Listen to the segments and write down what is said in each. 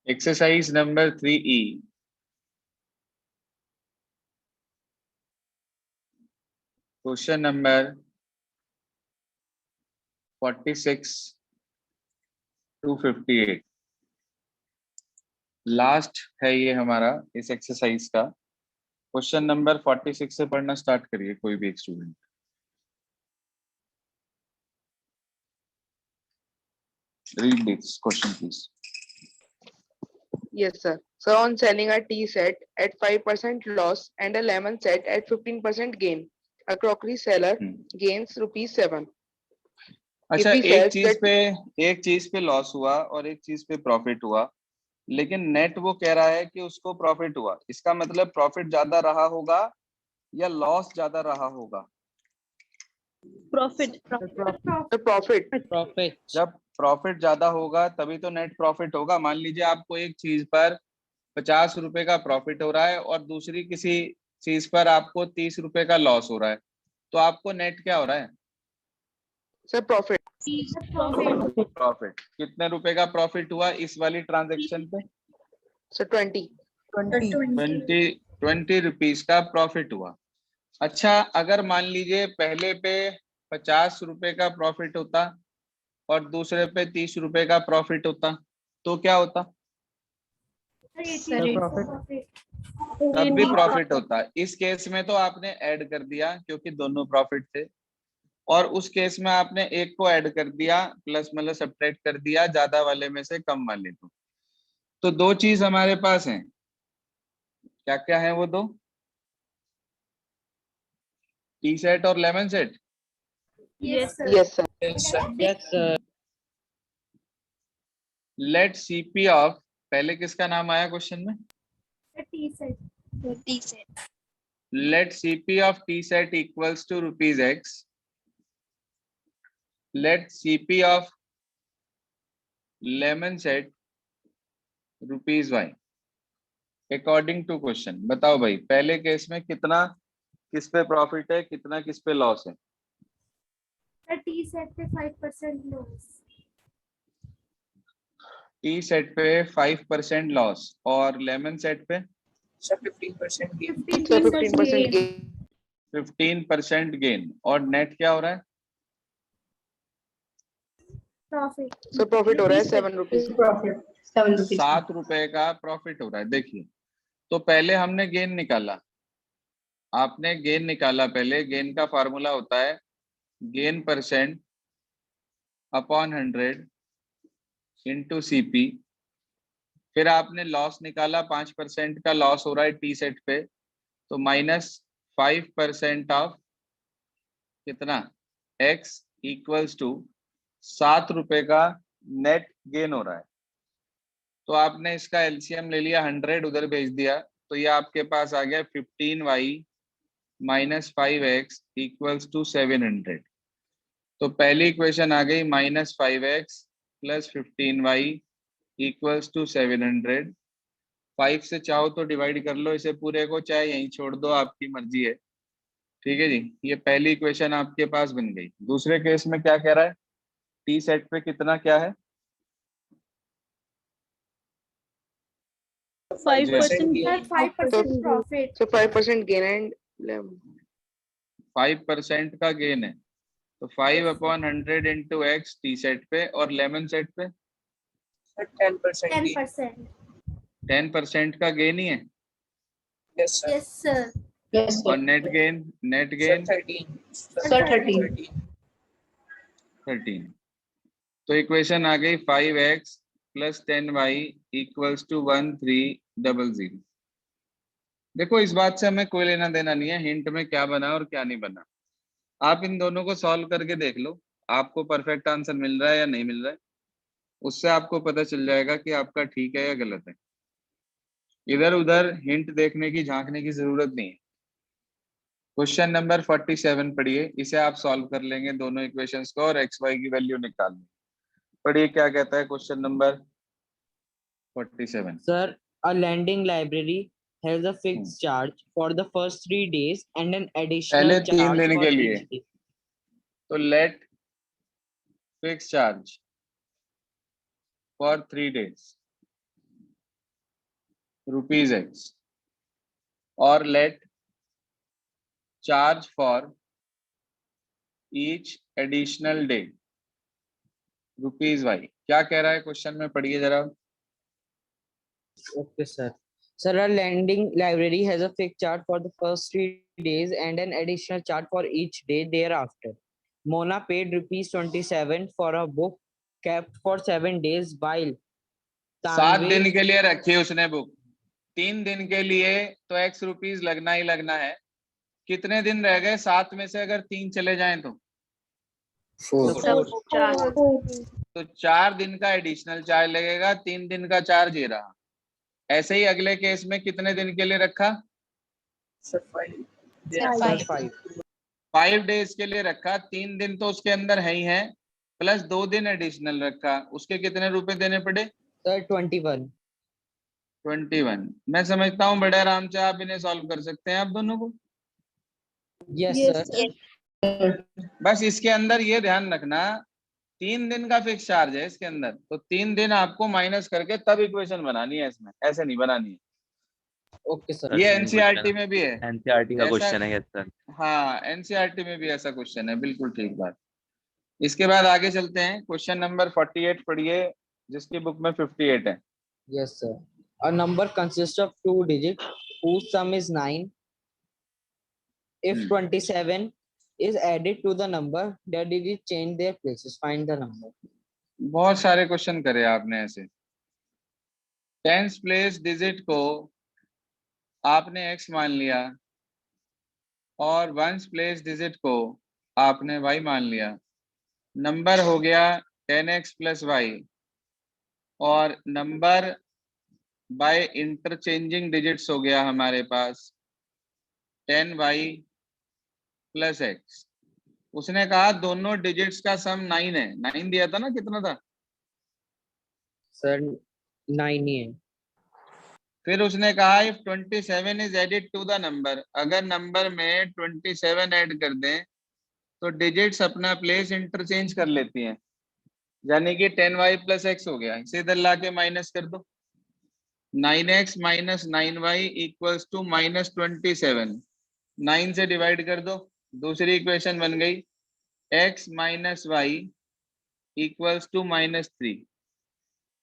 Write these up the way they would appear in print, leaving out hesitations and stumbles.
Exercise number 3E. Question number 46 to 58. Last है ये हमारा इस एक्सरसाइज का। क्वेश्चन नंबर 46 से पढ़ना स्टार्ट करिए कोई भी एक student. Read this question, please. Yes, sir. So on selling a tea set at 5% loss and a lemon set at 15% gain, a crockery seller gains ₹7. अच्छा, he sells एक चीज पे लॉस हुआ और एक चीज पे प्रॉफिट हुआ, लेकिन नेट वो कह रहा है कि उसको प्रॉफिट हुआ। इसका मतलब प्रॉफिट ज्यादा रहा होगा या लॉस ज्यादा रहा होगा? Profit profit. जब प्रॉफिट ज्यादा होगा तभी तो नेट प्रॉफिट होगा। मान लीजिए आपको एक चीज पर 50 रुपए का प्रॉफिट हो रहा है और दूसरी किसी चीज पर आपको 30 रुपए का लॉस हो रहा है, तो आपको नेट क्या हो रहा है? Sir profit. प्रॉफिट कितने रुपए का प्रॉफिट हुआ इस वाली ट्रांजैक्शन पे? सर 20 रुपीज का प्रॉफिट हुआ। अच्छा, अगर मान लीजिए पहले पे 50 रुपए का प्रॉफिट होता और दूसरे पे 30 रुपए का प्रॉफिट होता, तो क्या होता? तब भी प्रॉफिट होता। इस केस में तो आपने ऐड कर दिया क्योंकि दोनों प्रॉफिट थे, और उस केस में आपने एक को ऐड कर दिया, प्लस मतलब सब्ट्रैक्ट कर दिया ज्यादा वाले में से कम वाले को। तो दो चीज हमारे पास हैं, क्या क्या है वो दो? टी सेट और lemon set. Yes sir. Let CP of, पहले किसका नाम आया क्वेश्चन में? Tea set. Let CP of tea set equals to ₹X. Let CP of lemon set ₹Y. According to question बताओ भाई, पहले केस में कितना किस पे प्रॉफिट है, कितना किस पे लॉस है? टी सेट पे 5% लॉस। टी सेट पे 5% लॉस और लेमन सेट पे 15% गेन। 15% गेन। और नेट क्या हो रहा है? प्रॉफिट। सर प्रॉफिट हो रहा है 7 रुपीज। 7 रुपए का प्रॉफिट हो रहा है। देखिए, तो पहले हमने गेन निकाला, आपने गेन निकाला। पहले गेन का फार्मूला होता है gain percent upon 100 into CP. फिर आपने लॉस निकाला, 5% का लॉस हो रहा है टी सेट पे, तो -5% ऑफ कितना x इक्वल्स टू 7 रुपए का नेट गेन हो रहा है। तो आपने इसका एलसीएम ले लिया, 100 उधर भेज दिया, तो ये आपके पास आ गया 15y minus 5x equals to 700। तो पहली इक्वेशन आ गई -5x plus 15y equals to 700। 5 से चाहो तो डिवाइड कर लो इसे पूरे को, चाहे यहीं छोड़ दो, आपकी मर्जी है। ठीक है जी, ये पहली इक्वेशन आपके पास बन गई। दूसरे केस में क्या कह रहा है? टी सेट पे कितना क्या है? 5% प्रॉफिट। सर 5% गेन एंड 5% का गेन है, तो 5/100 इंटू एक्स टी सेट पे, और लेमन सेट पे 10%। 10% का गेन ही है। Yes sir. और नेट गेन 13। तो इक्वेशन आ गई 5x plus 10y equals to 1300। देखो, इस बात से हमें कोई लेना देना नहीं है हिंट में क्या बना और क्या नहीं बना। आप इन दोनों को सॉल्व करके देख लो, आपको परफेक्ट आंसर मिल रहा है या नहीं मिल रहा है, उससे आपको पता चल जाएगा कि आपका ठीक है या गलत है। इधर उधर हिंट देखने की, झांकने की जरूरत नहीं है। क्वेश्चन नंबर 47 पढ़िए, इसे आप सॉल्व कर लेंगे दोनों इक्वेशंस को और एक्स वाई की वैल्यू निकाल लेंगे। पढ़िए क्या कहता है question number 47। Sir, a lending library has a fixed charge for the first 3 days and an additional पहले 3 charge दिन for के लिए, each day. तो late fix charge for 3 days rupees X और late charge for each additional day rupees Y. क्या कह रहा है क्वेश्चन में, पढ़िए जरा। Okay, sir. Sir, a lending library has a fixed charge for the first 3 days and an additional charge for each day thereafter. Mona paid rupees 27 for a book kept for 7 days while 7 दिन Tanvi के लिए रखी उसने book, 3 दिन के लिए तो x rupees लगना ही लगना है। कितने दिन रह गए 7 में से अगर 3 चले जाएं तो 4 दिन का एडिशनल चार्ज लगेगा, 3 दिन का चार्ज ये रहा। ऐसे ही अगले केस में कितने दिन के लिए रखा, 5 डेज के लिए रखा, 3 दिन तो उसके अंदर है ही है, प्लस 2 दिन एडिशनल रखा, उसके कितने रुपए देने पड़े, Sir 21. 21। मैं समझता हूँ बड़े आराम से आप इन्हें सॉल्व कर सकते हैं आप दोनों को। Yes, sir. बस इसके अंदर ये ध्यान रखना 3 दिन का फिक्स चार्ज है इसके अंदर, तो 3 दिन आपको माइनस करके तब इक्वेशन बनानी है, इसमें ऐसे नहीं बनानी है। Okay, sir. ये एनसीईआरटी में भी है, एनसीईआरटी का ऐसा- क्वेश्चन है। Yes sir. हाँ एनसीईआरटी में भी ऐसा क्वेश्चन है, बिल्कुल ठीक बात। इसके बाद आगे चलते हैं, क्वेश्चन नंबर 48 पढ़िए, जिसकी बुक में 58 है। Yes, sir. A number consists of 2 digits whose sum is 9. If 27 is added to the number, the digits change their places. Find the number. बहुत सारे क्वेश्चन करे आपने ऐसे। 10th प्लेस डिजिट को आपने x मान लिया और 1st प्लेस डिजिट को आपने y मान लिया। नंबर हो गया 10x प्लस y और नंबर बाय इंटरचेंजिंग डिजिट्स हो गया हमारे पास 10y प्लस x। उसने कहा दोनों डिजिट्स का सम 9 है, 9 दिया था ना, कितना था Sir, 9 है। फिर उसने कहा if 27 is added to the number, अगर नंबर में 27 ऐड कर दें तो डिजिट्स अपना प्लेस इंटरचेंज कर लेती हैं, यानी कि 10y प्लस x हो गया, इसे इधर ला के माइनस कर दो, 9x minus 9y equals to minus 27, 9 से डिवाइड कर दो, दूसरी इक्वेशन बन गई x minus y equals to minus 3।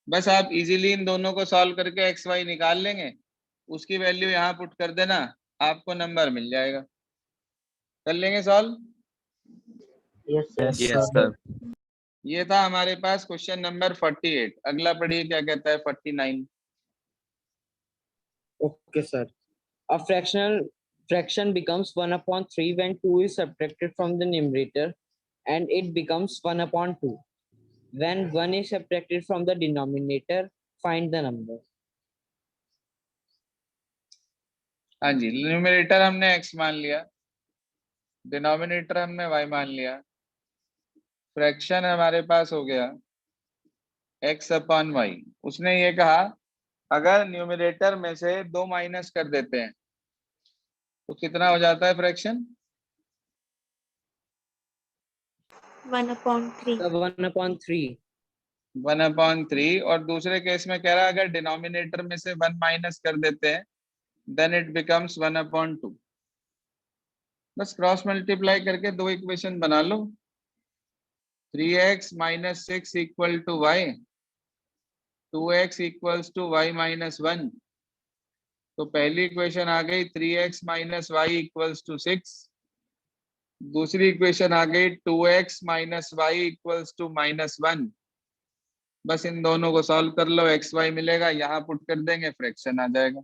बस आप इजीली इन दोनों को सॉल्व करके एक्स वाई निकाल लेंगे, उसकी वैल्यू यहाँ पुट कर देना, आपको नंबर मिल जाएगा। कर लेंगे सॉल्व। Yes sir. ये था हमारे पास क्वेश्चन नंबर 48। अगला पढ़िए क्या कहता है 49। Okay, sir. A fraction becomes 1/3 when 2 is subtracted from the numerator, and it becomes 1/2 when 1 is subtracted from the denominator. Find the number. हाँ जी, न्यूमरेटर हमने x मान लिया, डिनोमिनेटर हमने y मान लिया, फ्रैक्शन हमारे पास हो गया x अपॉन y। उसने ये कहा अगर न्यूमरेटर में से 2 माइनस कर देते हैं तो कितना हो जाता है फ्रैक्शन, 1/3. 1/3. 1/3। और दूसरे केस में कह रहा है अगर डिनोमिनेटर में से 1 माइनस कर देते हैं देन इट बिकम्स 1/2। बस क्रॉस मल्टीप्लाई करके 2 इक्वेशन बना लो, 3x minus 6 equal to y, 2x equals to y minus 1। तो पहली इक्वेशन आ गई 3x minus y equals to 6, दूसरी इक्वेशन आ गई 2x minus y equals to minus 1। बस इन दोनों को सॉल्व कर लो, एक्स वाई मिलेगा, यहाँ पुट कर देंगे, फ्रैक्शन आ जाएगा।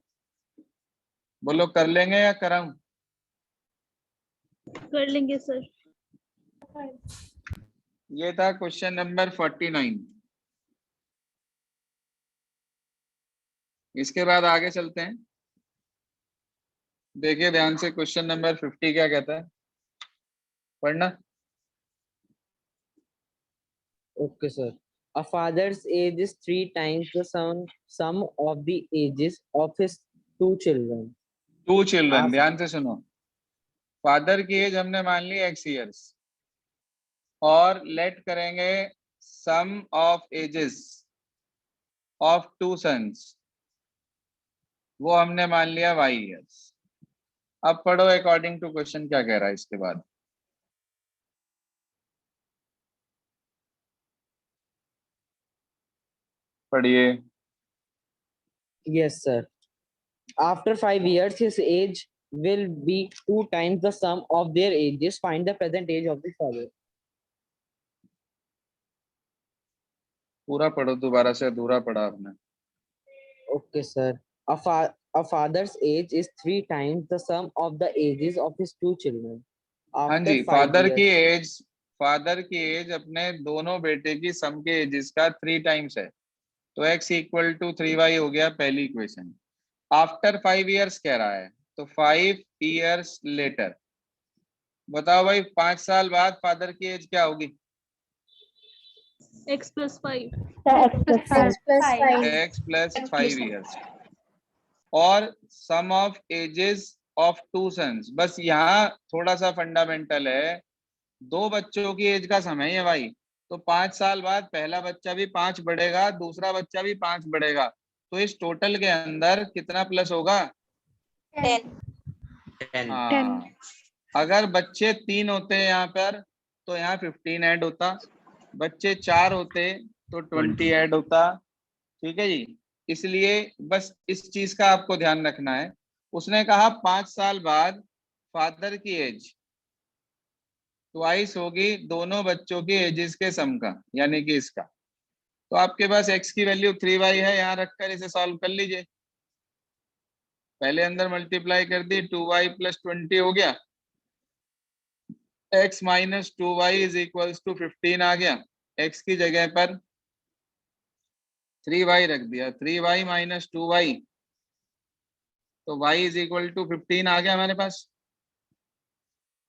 बोलो कर लेंगे या कराऊं? कर लेंगे सर। ये था क्वेश्चन नंबर 49। इसके बाद आगे चलते हैं, देखिए ध्यान से क्वेश्चन नंबर 50 क्या कहता है, पढ़ना। Okay, sir. A father's age is 3 times the sum of the ages of his 2 children. 2 children, आप- ध्यान से सुनो। फादर की एज हमने मान ली x ईयर्स और लेट करेंगे सम ऑफ एजेस ऑफ 2 सन्स। वो हमने मान लिया y ईयर्स। अब पढ़ो अकॉर्डिंग टू क्वेश्चन क्या कह रहा है इसके बाद। पढ़िए। Yes, sir. After 5 years, his age will be 2 times the sum of their ages. Find the present age of the father. पूरा पढ़ो, दोबारा से अधूरा पढ़ा आपने। Okay, sir. A father's age is 3 times the sum of the ages of his 2 children. हाँ After जी, 5 years. Father की as अपने दोनों बेटे की सम के एजेस का 3 टाइम्स है, तो x इक्वल टू 3y हो गया पहली इक्वेशन। आफ्टर 5 इयर्स कह रहा है, तो 5 इयर्स लेटर। बताओ भाई 5 साल बाद फादर की एज क्या होगी? x plus 5 x plus 5 years. और सम ऑफ एजेस ऑफ 2 सन्स। बस यहाँ थोड़ा सा फंडामेंटल है, 2 बच्चों की एज का समय है भाई, तो 5 साल बाद पहला बच्चा भी 5 बढ़ेगा, दूसरा बच्चा भी 5 बढ़ेगा, तो इस टोटल के अंदर कितना प्लस होगा? 10 हाँ, अगर बच्चे 3 होते हैं यहाँ पर तो यहाँ 15 ऐड होता, बच्चे 4 होते तो 20 ऐड होता। ठीक है जी, इसलिए बस इस चीज का आपको ध्यान रखना है। उसने कहा 5 साल बाद फादर की एज ट्वाइस होगी दोनों बच्चों की एजेस के सम का, यानी कि इसका। तो आपके पास x की वैल्यू 3y है, यहाँ रखकर इसे सॉल्व कर लीजिए। पहले अंदर मल्टीप्लाई कर दी, 2y प्लस 20 हो गया, x minus 2y is equals to 15 आ गया। x की जगह पर 3y रख दिया, 3y माइनस 2y, तो y इज इक्वल टू 15 आ गया हमारे पास।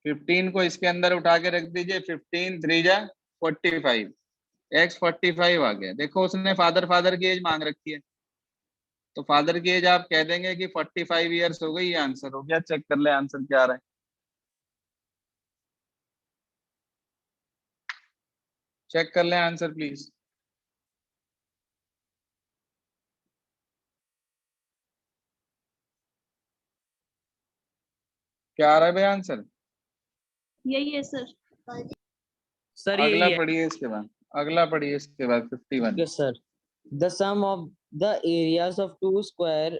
15 को इसके अंदर उठा के रख दीजिए, 15 3 जा 45, x 45 आ गया। देखो उसने फादर की एज मांग रखी है, तो फादर की एज आप कह देंगे कि 45 इयर्स हो गई, ये आंसर हो गया। चेक कर ले आंसर क्या आ रहा है। चेक कर ले आंसर प्लीज। क्या आ रहा है भाई आंसर? यही है सर। Sir, अगला ये पढ़िए इसके बाद, अगला पढ़िए इसके बाद 51। Yes, sir. The sum of the areas of 2 square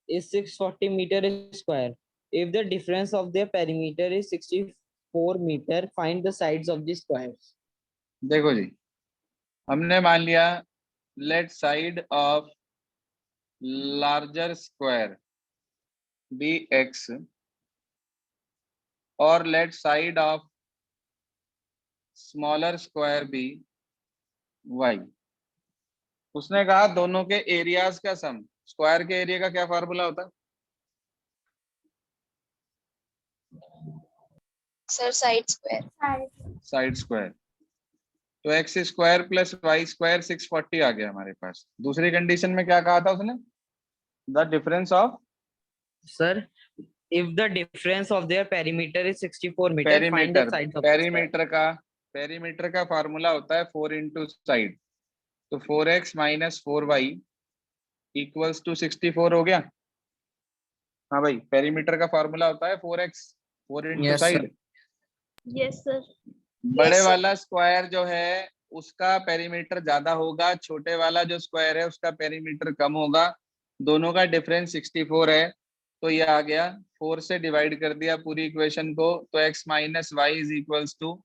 is 640 meter square. If the difference of their perimeter is 64 meter, find the sides of the squares. देखो जी, हमने मान लिया let side of larger square be x और let side of smaller square be y। उसने कहा दोनों के areas का सम। स्क्वायर के एरिया का क्या फार्मूला होता है? Sir side square. Side square. तो X square plus Y square 640 आ गया हमारे पास। दूसरी कंडीशन में क्या कहा था उसने? The difference of Sir, if the difference of their perimeter is 64 meter, find the sides of the square. Perimeter का फार्मूला होता है 4 इंटू साइड, तो 4x minus 4y equals to 64 हो गया। हाँ भाई, पेरीमीटर का फार्मूला होता है 4x, 4 into Yes, side. Yes sir. बड़े वाला स्क्वायर जो है उसका पेरीमीटर ज्यादा होगा, छोटे वाला जो स्क्वायर है उसका पेरीमीटर कम होगा। दोनों का डिफरेंस 64 है, तो ये आ गया 4 से डिवाइड कर दिया पूरी इक्वेशन को, तो x minus y is equals to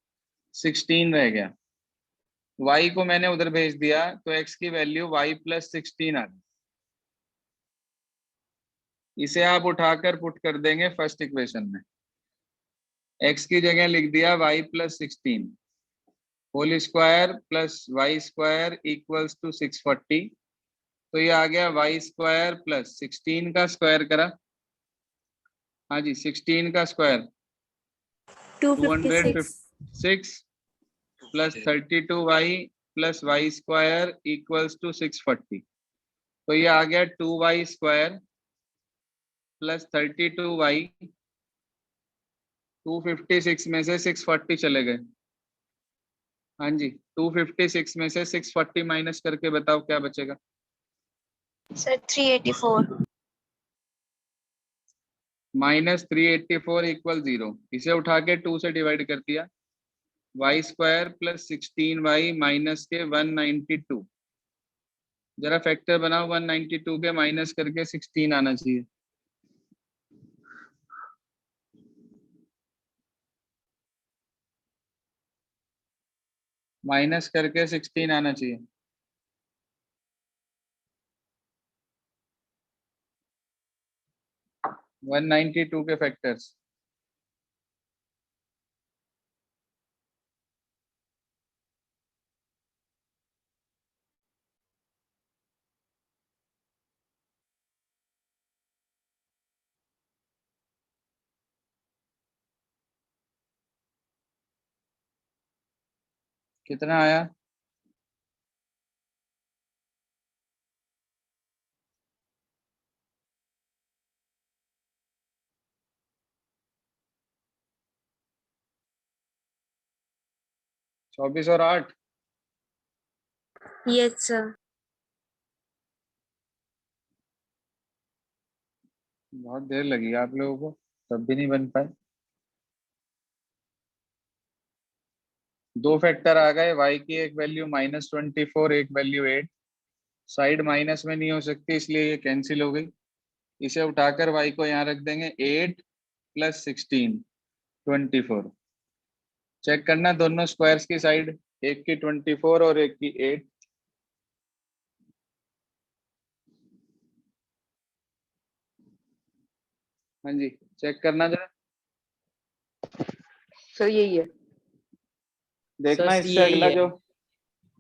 16 रह गया। y को मैंने उधर भेज दिया, तो x की वैल्यू y प्लस 16 आ गई। इसे आप उठाकर पुट कर देंगे फर्स्ट इक्वेशन में। x की जगह लिख दिया y plus 16 whole square plus Y square equals to 640, तो ये आ गया y स्क्वायर प्लस 16 का स्क्वायर करा। हाँ जी, 16 का square 256 plus 32y plus Y square equals to 640, तो ये आ गया 2y स्क्वायर प्लस 32y। 256 में से 640 चले गए। हाँ जी, 256 में से 640 माइनस करके बताओ क्या बचेगा? सर 384। -384 इक्वल 0। इसे उठा के 2 से डिवाइड कर दिया, y² + 16y माइनस के 192। जरा फैक्टर बनाओ, 192 के माइनस करके 16 आना चाहिए। माइनस करके 16 आना चाहिए। वन 192 के फैक्टर्स। कितना आया? चौबीस और 8। Yes, sir. बहुत देर लगी आप लोगों को, तब भी नहीं बन पाए। 2 फैक्टर आ गए, y की एक वैल्यू -24, एक वैल्यू 8। साइड माइनस में नहीं हो सकती, इसलिए ये कैंसिल हो गई। इसे उठाकर y को यहाँ रख देंगे, 8 + 16 24। चेक करना दोनों स्क्वायर्स की साइड, एक की 24 और एक की 8। हाँ जी, चेक करना जरा। सर यही है। देखना सर, यही है।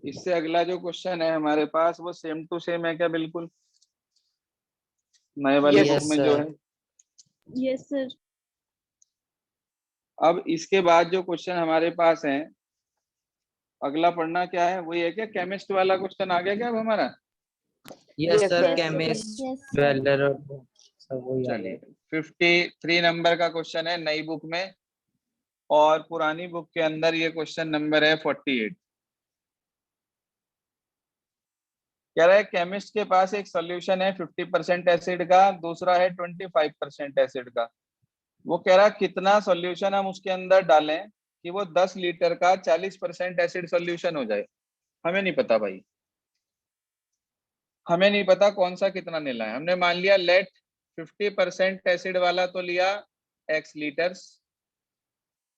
इससे अगला जो क्वेश्चन है हमारे पास, वो सेम टू सेम है क्या? बिल्कुल नए वाली Yes, बुक में जो sir. है। Yes, sir. अब इसके बाद जो क्वेश्चन हमारे पास है, अगला पढ़ना क्या है, वही है क्या? केमिस्ट वाला क्वेश्चन आ गया क्या अब हमारा? Yes, Yes, sir. sir. Chemist, Yes, sir. welder और सब वही आ चलिए, गया। 53 नंबर का क्वेश्चन है नई बुक में, और पुरानी बुक के अंदर ये क्वेश्चन नंबर है 48। कह रहा है केमिस्ट के पास एक सॉल्यूशन है 50% एसिड का, दूसरा है 25% एसिड का। वो कह रहा है कितना सॉल्यूशन हम उसके अंदर डालें कि वो 10 लीटर का 40% एसिड सॉल्यूशन हो जाए। हमें नहीं पता भाई, हमें नहीं पता कौन सा कितना लेना है। हमने मान लिया लेट 50% एसिड वाला तो लिया x लीटर्स,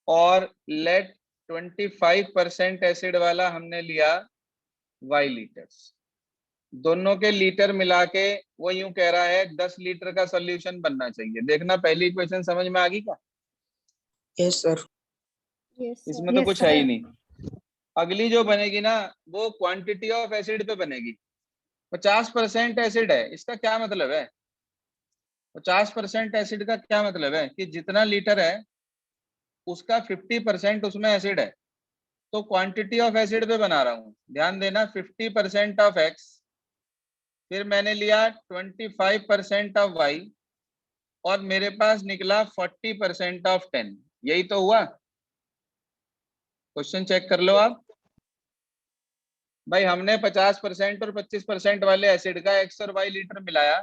और लेट 25% एसिड वाला हमने लिया y लीटर्स। दोनों के लीटर मिला के वो यूं कह रहा है 10 लीटर का सॉल्यूशन बनना चाहिए। देखना पहली इक्वेशन समझ में आ गई क्या? Yes sir. Yes, sir. इसमें तो कुछ है ही नहीं। अगली जो बनेगी ना, वो क्वांटिटी ऑफ एसिड पे बनेगी। 50% एसिड है, इसका क्या मतलब है? 50% एसिड का क्या मतलब है कि जितना लीटर है उसका 50% उसमें एसिड है। तो क्वांटिटी ऑफ एसिड पे बना रहा हूं, ध्यान देना। 50% ऑफ x, फिर मैंने लिया 25% ऑफ y, और मेरे पास निकला 40% ऑफ 10। यही तो हुआ। क्वेश्चन चेक कर लो आप भाई। हमने 50% और 25% वाले एसिड का x और y लीटर मिलाया,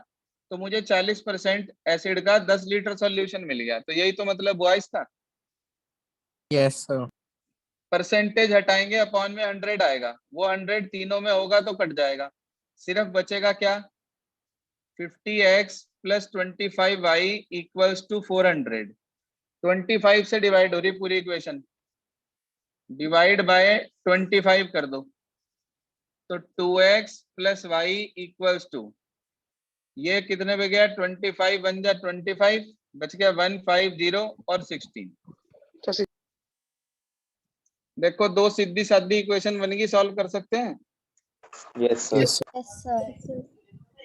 तो मुझे 40% एसिड का 10 लीटर सॉल्यूशन मिल गया। तो यही तो मतलब हुआ इसका। Yes sir. परसेंटेज हटाएंगे, अपॉन में 100 आएगा। वो 100 तीनों में होगा तो कट जाएगा, सिर्फ बचेगा क्या? 50x + 25y = 400। 25 से डिवाइड हो रही पूरी इक्वेशन, डिवाइड बाय 25 कर दो, तो 2x + y = 2। ये कितने पे गया? 25 बन जा 25, बच गया 150 और 16। देखो, दो सीधी सादी इक्वेशन बन गई, सॉल्व कर सकते हैं। Yes sir. Yes, sir.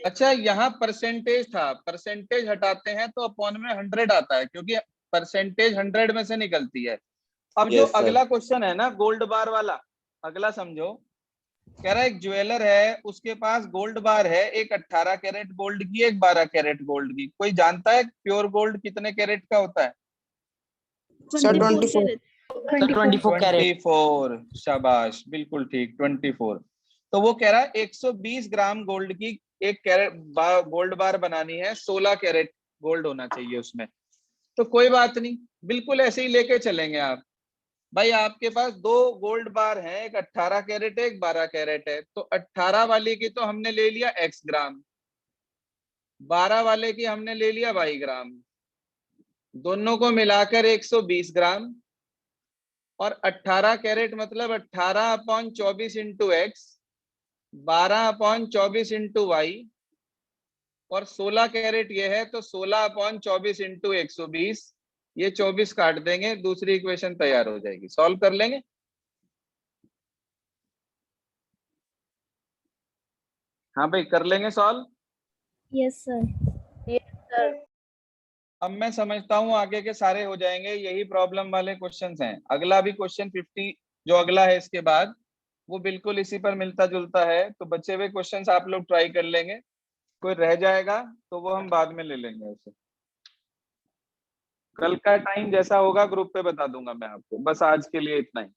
अच्छा, यहाँ परसेंटेज था, परसेंटेज हटाते हैं तो अपॉन में 100 आता है, क्योंकि परसेंटेज 100 में से निकलती है। अब जो Yes, sir. अगला क्वेश्चन है ना, गोल्ड बार वाला, अगला समझो। कह रहा है एक ज्वेलर है, उसके पास गोल्ड बार है, एक 18 कैरेट गोल्ड की, एक 12 कैरेट गोल्ड की। कोई जानता है प्योर गोल्ड कितने कैरेट का होता है? सर 24 24। Sir, 24 carat. 24, शाबाश, बिल्कुल ठीक, 24। तो वो कह रहा है 120 ग्राम गोल्ड की एक कैरेट गोल्ड बार बनानी है, 16 कैरेट गोल्ड होना चाहिए उसमें। तो कोई बात नहीं, बिल्कुल ऐसे ही लेके चलेंगे आप। भाई आपके पास 2 गोल्ड बार हैं, एक 18 कैरेट है, एक 12 कैरेट है। तो 18 वाले की तो हमने ले लिया x ग्राम, 12 वाले की हमने ले लिया y ग्राम, दोनों को मिलाकर 120 ग्राम। और 18 कैरेट मतलब 18/24 इंटू एक्स, 12/24 इंटू वाई, और 16 कैरेट ये है तो 16/24 इंटू 120, ये 24 काट देंगे, दूसरी इक्वेशन तैयार हो जाएगी। सॉल्व कर लेंगे। हाँ भाई कर लेंगे सॉल्व। Yes sir. अब मैं समझता हूँ आगे के सारे हो जाएंगे, यही प्रॉब्लम वाले क्वेश्चंस हैं। अगला भी क्वेश्चन 50 जो अगला है इसके बाद, वो बिल्कुल इसी पर मिलता जुलता है। तो बचे हुए क्वेश्चंस आप लोग ट्राई कर लेंगे, कोई रह जाएगा तो वो हम बाद में ले लेंगे उसे। कल का टाइम जैसा होगा ग्रुप पे बता दूंगा मैं आपको। बस आज के लिए इतना ही।